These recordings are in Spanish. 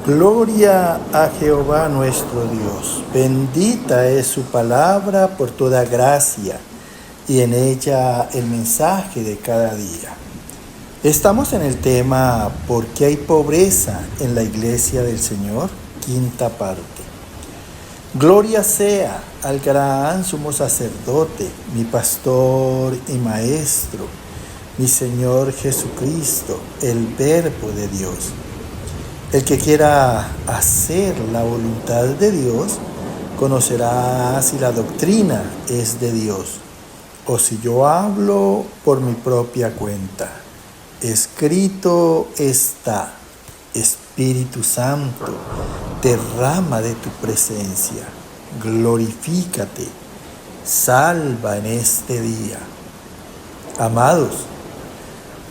Gloria a Jehová nuestro Dios. Bendita es su palabra por toda gracia y en ella el mensaje de cada día. Estamos en el tema ¿por qué hay pobreza en la iglesia del Señor? Quinta parte. Gloria sea al gran sumo sacerdote, mi pastor y maestro, mi Señor Jesucristo, el Verbo de Dios. El que quiera hacer la voluntad de Dios, conocerá si la doctrina es de Dios o si yo hablo por mi propia cuenta. Escrito está: Espíritu Santo, derrama de tu presencia, glorifícate, salva en este día. Amados,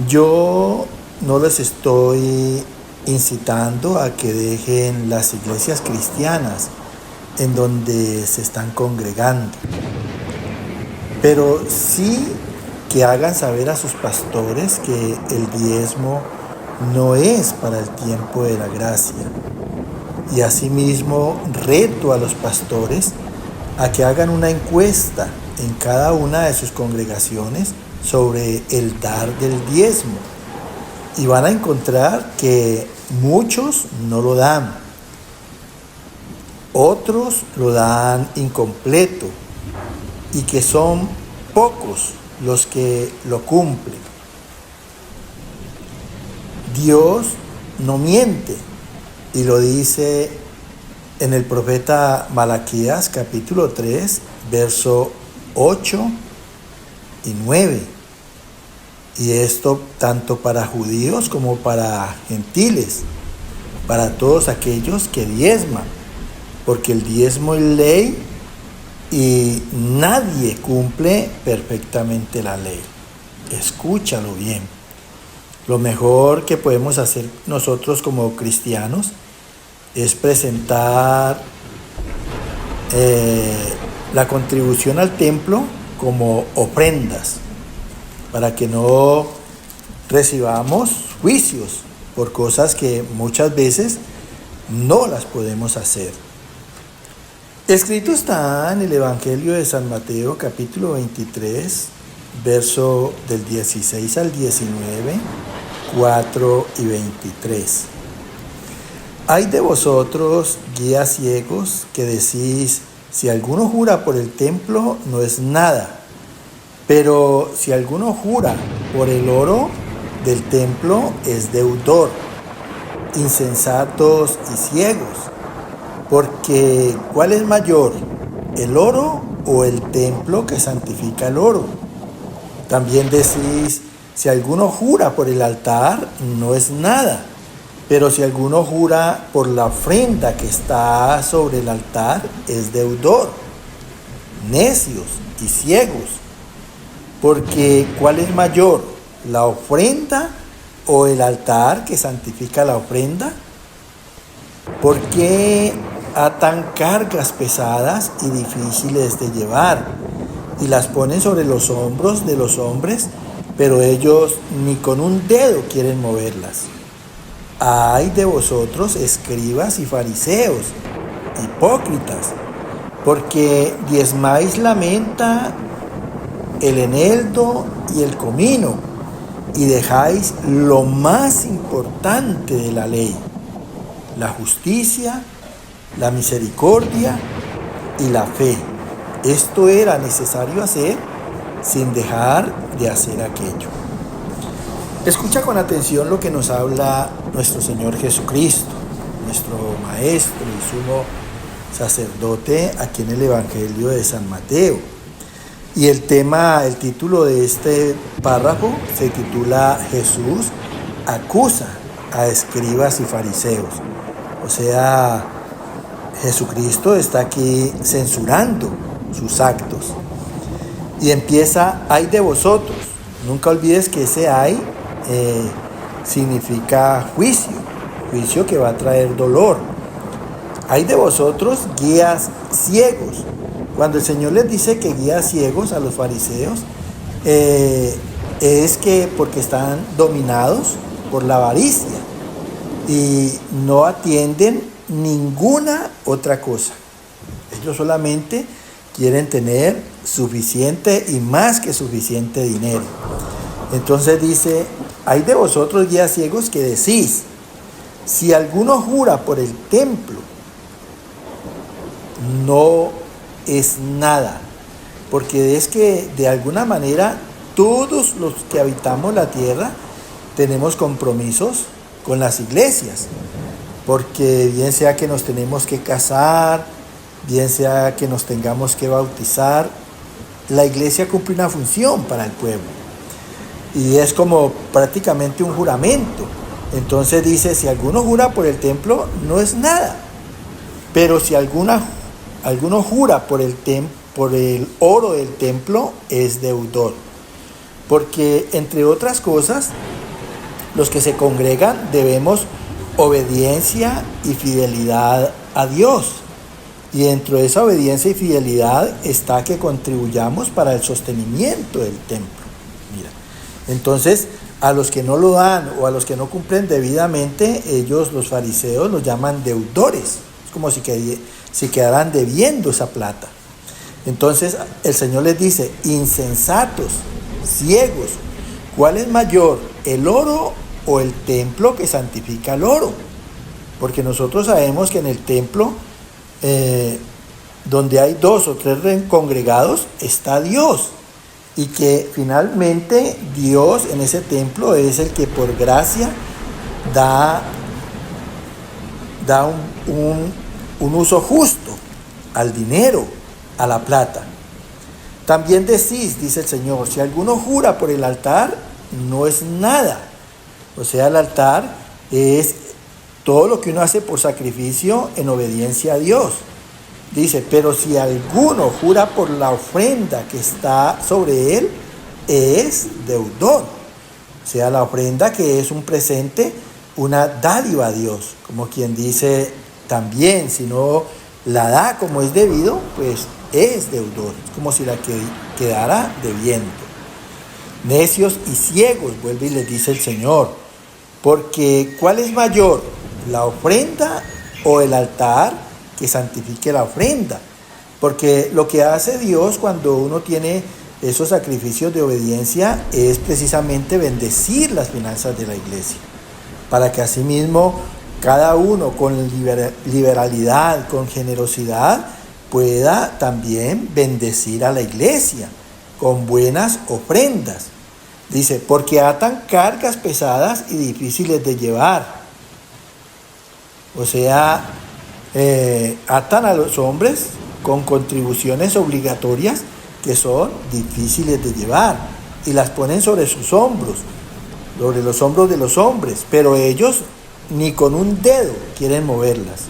yo no les estoy incitando a que dejen las iglesias cristianas en donde se están congregando, pero sí que hagan saber a sus pastores que el diezmo no es para el tiempo de la gracia. Y asimismo reto a los pastores a que hagan una encuesta en cada una de sus congregaciones sobre el dar del diezmo. Y van a encontrar que muchos no lo dan, otros lo dan incompleto y que son pocos los que lo cumplen. Dios no miente y lo dice en el profeta Malaquías capítulo 3, verso 8 y 9. Y esto tanto para judíos como para gentiles, para todos aquellos que diezman, porque el diezmo es ley y nadie cumple perfectamente la ley. Escúchalo bien. Lo mejor que podemos hacer nosotros como cristianos es presentar la contribución al templo como ofrendas, para que no recibamos juicios por cosas que muchas veces no las podemos hacer. Escrito está en el Evangelio de San Mateo, capítulo 23, verso del 16 al 19, 4 y 23. Hay de vosotros, guías ciegos, que decís: si alguno jura por el templo, no es nada. Pero si alguno jura por el oro del templo, es deudor. Insensatos y ciegos, porque ¿cuál es mayor, el oro o el templo que santifica el oro? También decís: si alguno jura por el altar, no es nada. Pero si alguno jura por la ofrenda que está sobre el altar, es deudor. Necios y ciegos, porque ¿cuál es mayor, la ofrenda o el altar que santifica la ofrenda? ¿Por qué atan cargas pesadas y difíciles de llevar y las ponen sobre los hombros de los hombres, pero ellos ni con un dedo quieren moverlas? Ay de vosotros, escribas y fariseos, hipócritas, porque diezmáis la menta, el eneldo y el comino, y dejáis lo más importante de la ley: la justicia, la misericordia y la fe. Esto era necesario hacer sin dejar de hacer aquello. Escucha con atención lo que nos habla nuestro Señor Jesucristo, nuestro Maestro y sumo sacerdote, aquí en el Evangelio de San Mateo. Y el título de este párrafo se titula: Jesús acusa a escribas y fariseos. O sea, Jesucristo está aquí censurando sus actos. Y empieza: ay de vosotros. Nunca olvides que ese ay significa juicio que va a traer dolor. Ay de vosotros, guías ciegos. Cuando el Señor les dice que guías ciegos a los fariseos, es que porque están dominados por la avaricia y no atienden ninguna otra cosa. Ellos solamente quieren tener suficiente y más que suficiente dinero. Entonces dice, hay de vosotros guías ciegos que decís, si alguno jura por el templo, no es nada. Porque es que de alguna manera todos los que habitamos la tierra tenemos compromisos con las iglesias. Porque bien sea que nos tenemos que casar, bien sea que nos tengamos que bautizar, la iglesia cumple una función para el pueblo. Y es como prácticamente un juramento. Entonces dice, si alguno jura por el templo, no es nada. Pero si alguno jura por el oro del templo, es deudor. Porque, entre otras cosas, los que se congregan debemos obediencia y fidelidad a Dios. Y dentro de esa obediencia y fidelidad está que contribuyamos para el sostenimiento del templo. Mira, entonces a los que no lo dan o a los que no cumplen debidamente, ellos, los fariseos, los llaman deudores. Es como si quedaran debiendo esa plata. Entonces el Señor les dice, insensatos, ciegos, ¿cuál es mayor, el oro o el templo que santifica el oro? Porque nosotros sabemos que en el templo, donde hay 2 o 3 congregados, está Dios. Y que finalmente Dios en ese templo es el que por gracia da un uso justo al dinero, a la plata. También decís, dice el Señor, si alguno jura por el altar, no es nada. O sea, el altar es todo lo que uno hace por sacrificio en obediencia a Dios. Dice, pero si alguno jura por la ofrenda que está sobre él, es deudor. O sea, la ofrenda que es un presente, una dádiva a Dios. Como quien dice, también si no la da como es debido, pues es deudor. Es como si la quedara debiendo. Necios y ciegos, vuelve y les dice el Señor. Porque ¿cuál es mayor, la ofrenda o el altar que santifique la ofrenda? Porque lo que hace Dios cuando uno tiene esos sacrificios de obediencia es precisamente bendecir las finanzas de la iglesia, para que asimismo cada uno con liberalidad, con generosidad, pueda también bendecir a la iglesia con buenas ofrendas. Dice, porque atan cargas pesadas y difíciles de llevar. O sea, atan a los hombres con contribuciones obligatorias que son difíciles de llevar y las ponen sobre sus hombros, sobre los hombros de los hombres, pero ellos ni con un dedo quieren moverlas.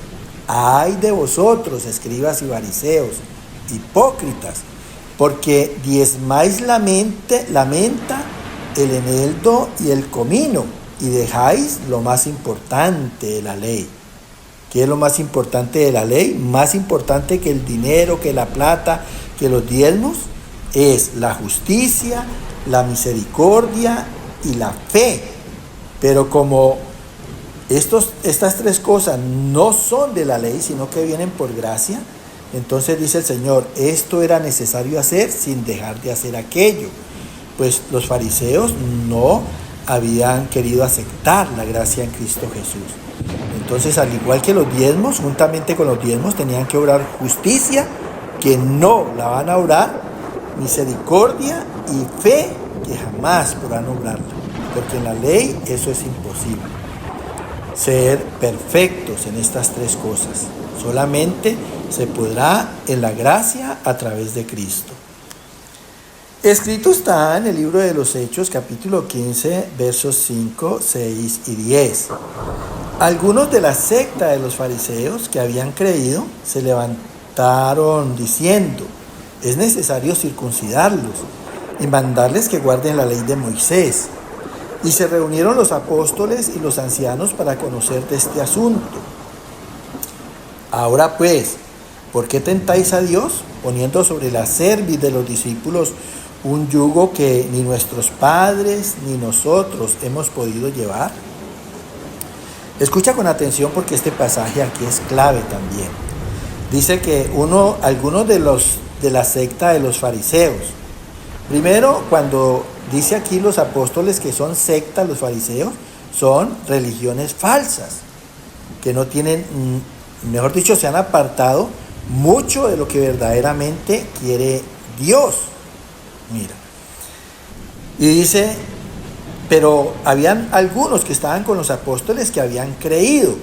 ¡Ay de vosotros, escribas y fariseos, hipócritas! Porque diezmáis la menta, el eneldo y el comino, y dejáis lo más importante de la ley. ¿Qué es lo más importante de la ley? Más importante que el dinero, que la plata, que los diezmos, es la justicia, la misericordia y la fe. Pero como estas 3 cosas no son de la ley, sino que vienen por gracia, entonces dice el Señor, esto era necesario hacer sin dejar de hacer aquello. Pues los fariseos no habían querido aceptar la gracia en Cristo Jesús. Entonces, al igual que los diezmos, juntamente con los diezmos tenían que obrar justicia, que no la van a obrar, misericordia y fe, que jamás podrán obrarla, porque en la ley eso es imposible. Ser perfectos en estas 3 cosas solamente se podrá en la gracia a través de Cristo. Escrito está en el libro de los Hechos, capítulo 15, versos 5, 6 y 10. Algunos de la secta de los fariseos que habían creído se levantaron diciendo, es necesario circuncidarlos y mandarles que guarden la ley de Moisés. Y se reunieron los apóstoles y los ancianos para conocer de este asunto. Ahora pues, ¿por qué tentáis a Dios poniendo sobre la cerviz de los discípulos un yugo que ni nuestros padres ni nosotros hemos podido llevar? Escucha con atención porque este pasaje aquí es clave también. Dice que algunos de la secta de los fariseos. Primero, cuando dice aquí los apóstoles que son secta los fariseos, son religiones falsas, que no tienen, mejor dicho, se han apartado mucho de lo que verdaderamente quiere Dios. Mira. Y dice, pero habían algunos que estaban con los apóstoles que habían creído,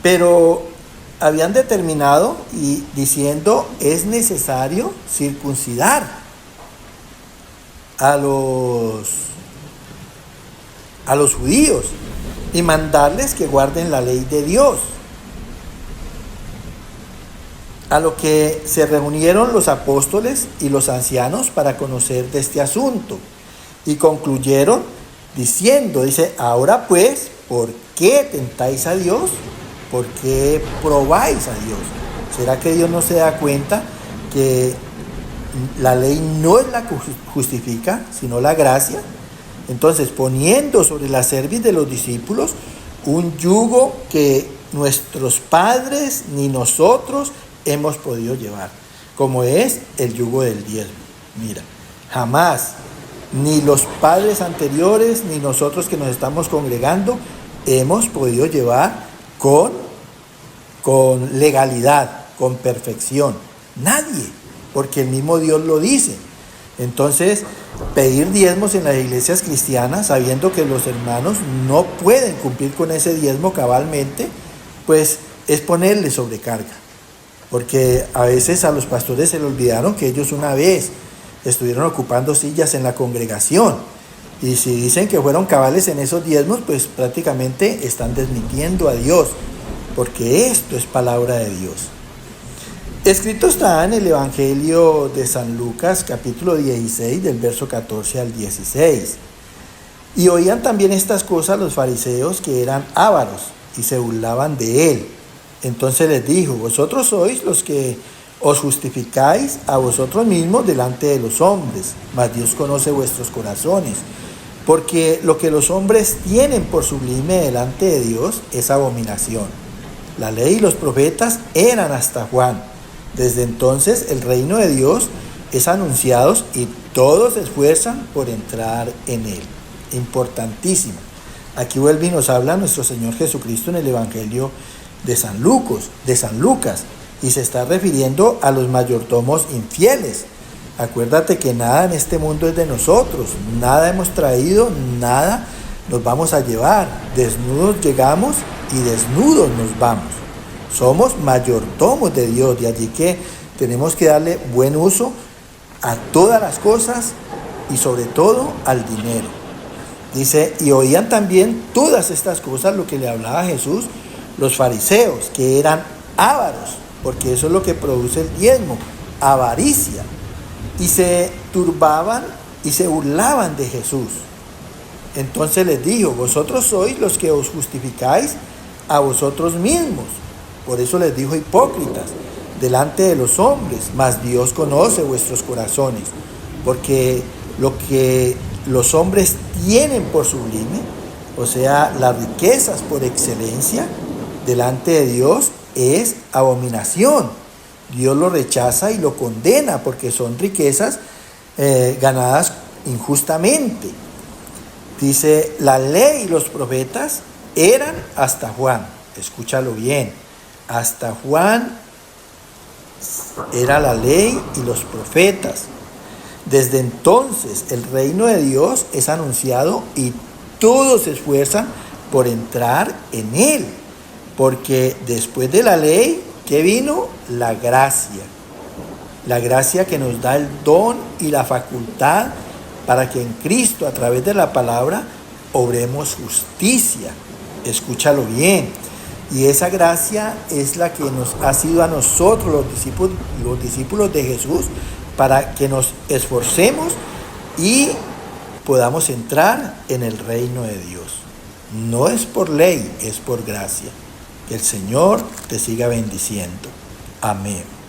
pero habían determinado y diciendo, es necesario circuncidar a los judíos y mandarles que guarden la ley de Dios. A lo que se reunieron los apóstoles y los ancianos para conocer de este asunto y concluyeron diciendo, dice, ahora pues, ¿por qué tentáis a Dios? ¿Por qué probáis a Dios? ¿Será que Dios no se da cuenta que la ley no es la que justifica, sino la gracia? Entonces, poniendo sobre la cerviz de los discípulos un yugo que nuestros padres ni nosotros hemos podido llevar, como es el yugo del diezmo. Mira, jamás, ni los padres anteriores, ni nosotros que nos estamos congregando, hemos podido llevar con legalidad, con perfección. Nadie, porque el mismo Dios lo dice. Entonces, pedir diezmos en las iglesias cristianas, sabiendo que los hermanos no pueden cumplir con ese diezmo cabalmente, pues es ponerle sobrecarga. Porque a veces a los pastores se les olvidaron que ellos una vez estuvieron ocupando sillas en la congregación. Y si dicen que fueron cabales en esos diezmos, pues prácticamente están desmintiendo a Dios, porque esto es palabra de Dios. Escrito está en el Evangelio de San Lucas, capítulo 16, del verso 14 al 16. Y oían también estas cosas los fariseos, que eran ávaros, y se burlaban de él. Entonces les dijo, vosotros sois los que os justificáis a vosotros mismos delante de los hombres, mas Dios conoce vuestros corazones, porque lo que los hombres tienen por sublime delante de Dios es abominación. La ley y los profetas eran hasta Juan. Desde entonces el reino de Dios es anunciado y todos se esfuerzan por entrar en él. Importantísimo. Aquí vuelve y nos habla nuestro Señor Jesucristo en el Evangelio de San Lucas, y se está refiriendo a los mayordomos infieles. Acuérdate que nada en este mundo es de nosotros, nada hemos traído, nada nos vamos a llevar. Desnudos llegamos y desnudos nos vamos. Somos mayordomos de Dios, de allí que tenemos que darle buen uso a todas las cosas y sobre todo al dinero. Dice, y oían también todas estas cosas, lo que le hablaba Jesús, los fariseos, que eran ávaros, porque eso es lo que produce el diezmo, avaricia. Y se turbaban y se burlaban de Jesús. Entonces les dijo, vosotros sois los que os justificáis a vosotros mismos. Por eso les dijo hipócritas, delante de los hombres, mas Dios conoce vuestros corazones, porque lo que los hombres tienen por sublime, o sea, las riquezas por excelencia, delante de Dios es abominación. Dios lo rechaza y lo condena porque son riquezas ganadas injustamente. Dice, la ley y los profetas eran hasta Juan. Escúchalo bien. Hasta Juan era la ley y los profetas. Desde entonces el reino de Dios es anunciado y todos se esfuerzan por entrar en él. Porque después de la ley, ¿qué vino? La gracia. La gracia que nos da el don y la facultad para que en Cristo, a través de la palabra, obremos justicia. Escúchalo bien. Y esa gracia es la que nos ha sido a nosotros, los discípulos de Jesús, para que nos esforcemos y podamos entrar en el reino de Dios. No es por ley, es por gracia. Que el Señor te siga bendiciendo. Amén.